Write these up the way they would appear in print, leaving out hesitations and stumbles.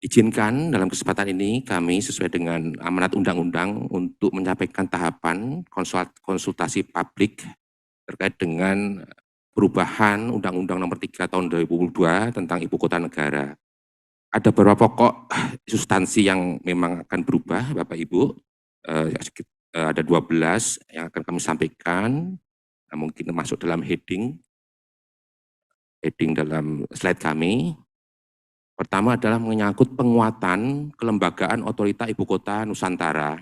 Izinkan dalam kesempatan ini kami sesuai dengan amanat undang-undang untuk menyampaikan tahapan konsultasi publik terkait dengan perubahan Undang-Undang Nomor 3 Tahun 2022 tentang Ibu Kota Negara. Ada beberapa pokok substansi yang memang akan berubah, Bapak Ibu. Ada 12 yang akan kami sampaikan, mungkin masuk dalam heading dalam slide kami. Pertama adalah menyangkut penguatan kelembagaan otorita Ibu Kota Nusantara.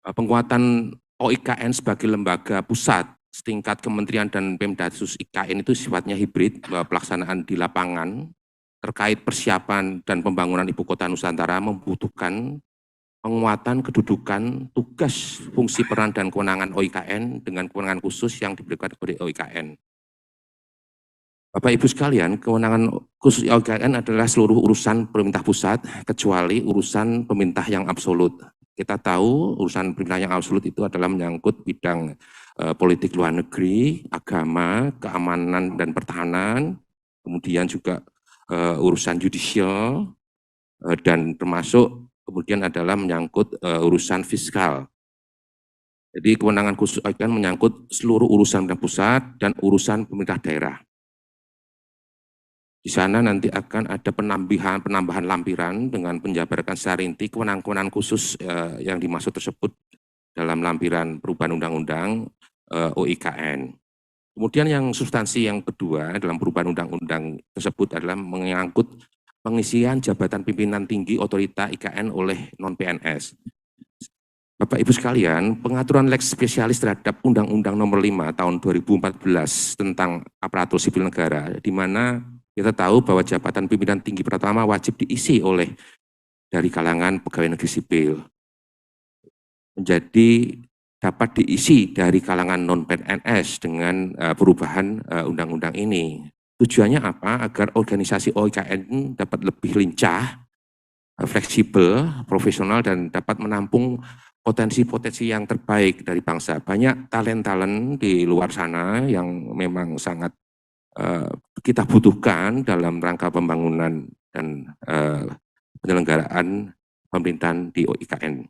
Penguatan OIKN sebagai lembaga pusat setingkat kementerian dan Pemdatsus IKN itu sifatnya hibrid, pelaksanaan di lapangan terkait persiapan dan pembangunan Ibu Kota Nusantara membutuhkan penguatan kedudukan, tugas, fungsi, peran, dan kewenangan OIKN dengan kewenangan khusus yang diberikan kepada OIKN. Bapak Ibu sekalian, kewenangan khusus OIKN adalah seluruh urusan pemerintah pusat kecuali urusan pemerintah yang absolut. Kita tahu urusan pemerintah yang absolut itu adalah menyangkut bidang politik luar negeri, agama, keamanan dan pertahanan, kemudian juga urusan judicial dan termasuk kemudian adalah menyangkut urusan fiskal. Jadi kewenangan khusus OIKN menyangkut seluruh urusan pemerintah pusat dan urusan pemerintah daerah. Di sana nanti akan ada penambahan lampiran dengan penjabarkan secara rinci kewenangan khusus yang dimaksud tersebut dalam lampiran perubahan undang-undang OIKN. Kemudian yang substansi yang kedua dalam perubahan undang-undang tersebut adalah mengangkut pengisian jabatan pimpinan tinggi otorita IKN oleh non-PNS. Bapak Ibu sekalian, pengaturan lex spesialis terhadap Undang-Undang Nomor 5 Tahun 2014 tentang aparatur sipil negara, di mana kita tahu bahwa jabatan pimpinan tinggi pertama wajib diisi oleh dari kalangan pegawai negeri sipil. Menjadi dapat diisi dari kalangan non-PNS dengan perubahan undang-undang ini. Tujuannya apa? Agar organisasi OIKN dapat lebih lincah, fleksibel, profesional, dan dapat menampung potensi-potensi yang terbaik dari bangsa. Banyak talent-talent di luar sana yang memang sangat kita butuhkan dalam rangka pembangunan dan penyelenggaraan pemerintahan di OIKN.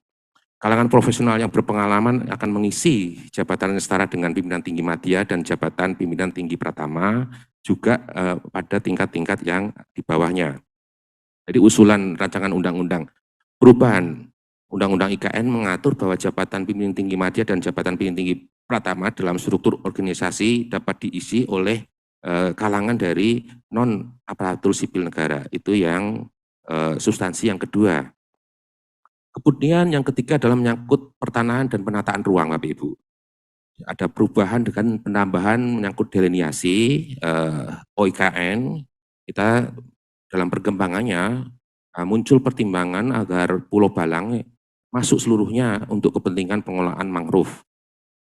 Kalangan profesional yang berpengalaman akan mengisi jabatan yang setara dengan pimpinan tinggi madya dan jabatan pimpinan tinggi pratama juga pada tingkat-tingkat yang di bawahnya. Jadi usulan rancangan undang-undang perubahan Undang-Undang IKN mengatur bahwa jabatan pimpinan tinggi madya dan jabatan pimpinan tinggi pratama dalam struktur organisasi dapat diisi oleh kalangan dari non-aparatur sipil negara. Itu yang substansi yang kedua. Kemudian yang ketiga adalah menyangkut pertanahan dan penataan ruang, Bapak Ibu. Ada perubahan dengan penambahan menyangkut delineasi OIKN. Kita dalam perkembangannya muncul pertimbangan agar Pulau Balang masuk seluruhnya untuk kepentingan pengelolaan mangrove.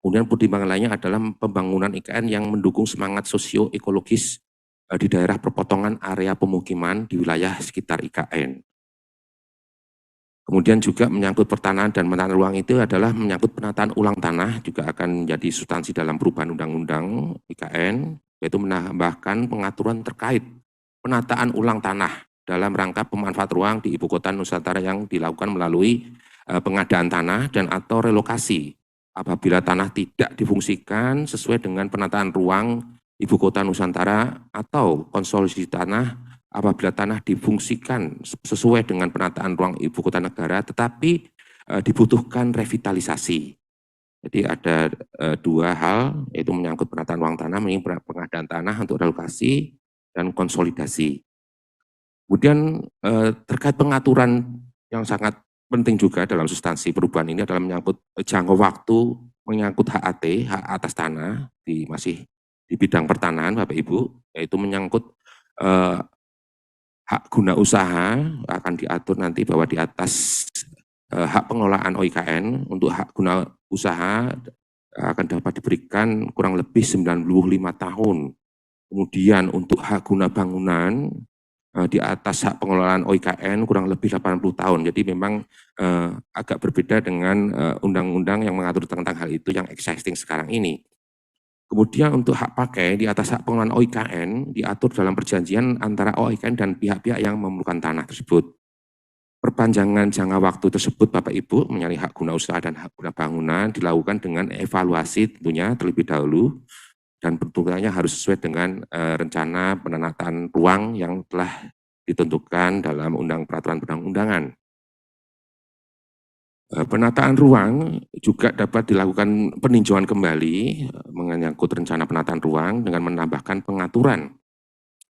Kemudian pertimbangan lainnya adalah pembangunan IKN yang mendukung semangat sosio-ekologis di daerah perpotongan area pemukiman di wilayah sekitar IKN. Kemudian juga menyangkut pertanahan dan penataan ruang itu adalah menyangkut penataan ulang tanah, juga akan menjadi substansi dalam perubahan undang-undang IKN, yaitu menambahkan pengaturan terkait penataan ulang tanah dalam rangka pemanfaat ruang di Ibu Kota Nusantara yang dilakukan melalui pengadaan tanah dan atau relokasi apabila tanah tidak difungsikan sesuai dengan penataan ruang Ibu Kota Nusantara atau konsolidasi tanah apabila tanah difungsikan sesuai dengan penataan ruang Ibu Kota Negara tetapi dibutuhkan revitalisasi. Jadi ada dua hal, yaitu menyangkut penataan ruang tanah, pengadaan tanah untuk relokasi dan konsolidasi. Kemudian terkait pengaturan yang sangat penting juga dalam substansi perubahan ini adalah menyangkut jangka waktu, menyangkut HAT, hak atas tanah, masih di bidang pertanahan Bapak Ibu, yaitu menyangkut hak guna usaha akan diatur nanti bahwa di atas hak pengelolaan OIKN untuk hak guna usaha akan dapat diberikan kurang lebih 95 tahun. Kemudian untuk hak guna bangunan di atas hak pengelolaan OIKN kurang lebih 80 tahun. Jadi memang agak berbeda dengan undang-undang yang mengatur tentang hal itu yang existing sekarang ini. Kemudian untuk hak pakai di atas hak pengelolaan OIKN diatur dalam perjanjian antara OIKN dan pihak-pihak yang memerlukan tanah tersebut. Perpanjangan jangka waktu tersebut Bapak Ibu mengenai hak guna usaha dan hak guna bangunan dilakukan dengan evaluasi tentunya terlebih dahulu dan tentunya harus sesuai dengan rencana penataan ruang yang telah ditentukan dalam peraturan perundang-undangan. Penataan ruang juga dapat dilakukan peninjauan kembali menyangkut rencana penataan ruang dengan menambahkan pengaturan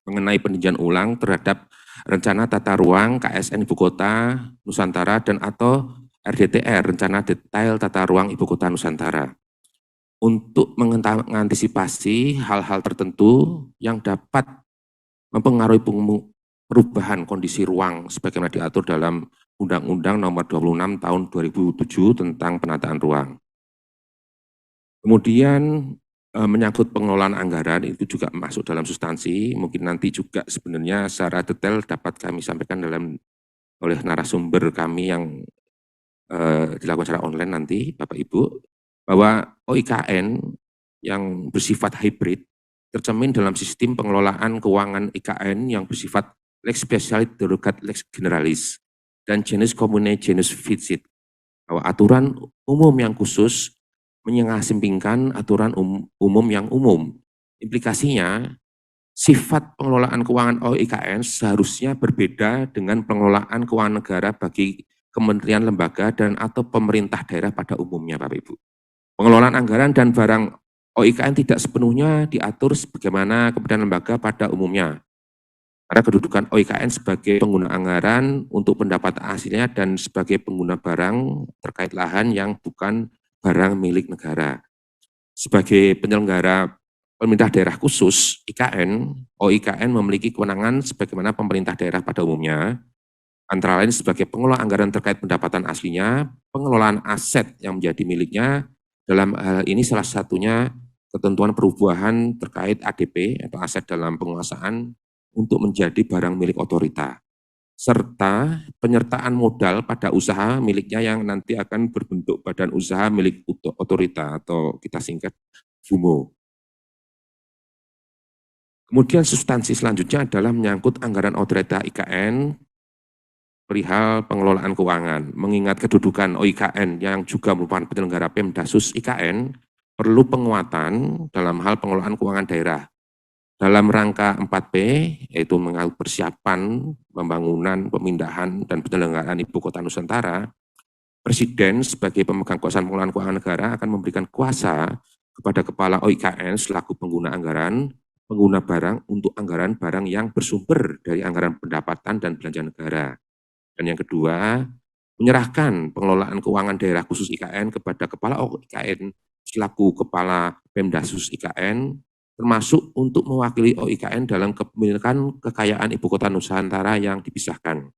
mengenai peninjauan ulang terhadap rencana tata ruang KSN Ibu Kota Nusantara dan atau RDTR, Rencana Detail Tata Ruang Ibu Kota Nusantara, untuk mengantisipasi hal-hal tertentu yang dapat mempengaruhi perubahan kondisi ruang sebagaimana diatur dalam Undang-Undang Nomor 26 Tahun 2007 tentang penataan ruang. Kemudian menyangkut pengelolaan anggaran itu juga masuk dalam substansi, mungkin nanti juga sebenarnya secara detail dapat kami sampaikan oleh narasumber kami yang dilakukan secara online nanti Bapak Ibu, bahwa OIKN yang bersifat hybrid tercermin dalam sistem pengelolaan keuangan IKN yang bersifat lex specialis derogat lex generalis dan genus commune genus ficit, bahwa aturan umum yang khusus menyampingkan aturan umum yang umum. Implikasinya, sifat pengelolaan keuangan OIKN seharusnya berbeda dengan pengelolaan keuangan negara bagi kementerian, lembaga, dan atau pemerintah daerah pada umumnya, Bapak Ibu. Pengelolaan anggaran dan barang OIKN tidak sepenuhnya diatur sebagaimana kementerian lembaga pada umumnya. Karena kedudukan OIKN sebagai pengguna anggaran untuk pendapatan aslinya dan sebagai pengguna barang terkait lahan yang bukan barang milik negara. Sebagai penyelenggara pemerintah daerah khusus, IKN, OIKN memiliki kewenangan sebagaimana pemerintah daerah pada umumnya, antara lain sebagai pengelola anggaran terkait pendapatan aslinya, pengelolaan aset yang menjadi miliknya, dalam hal ini salah satunya ketentuan perubahan terkait ADP atau aset dalam penguasaan untuk menjadi barang milik otorita, serta penyertaan modal pada usaha miliknya yang nanti akan berbentuk badan usaha milik otorita atau kita singkat BUMO. Kemudian substansi selanjutnya adalah menyangkut anggaran otorita IKN perihal pengelolaan keuangan. Mengingat kedudukan OIKN yang juga merupakan penyelenggara Pemdasus IKN, perlu penguatan dalam hal pengelolaan keuangan daerah. Dalam rangka 4P, yaitu mengenai persiapan, pembangunan, pemindahan, dan penyelenggaraan Ibu Kota Nusantara, Presiden sebagai pemegang kuasa pengelolaan keuangan negara akan memberikan kuasa kepada Kepala OIKN selaku pengguna anggaran, pengguna barang untuk anggaran barang yang bersumber dari anggaran pendapatan dan belanja negara. Dan yang kedua, menyerahkan pengelolaan keuangan daerah khusus IKN kepada Kepala OIKN selaku Kepala Pemdasus IKN, termasuk untuk mewakili OIKN dalam kepemilikan kekayaan Ibu Kota Nusantara yang dipisahkan.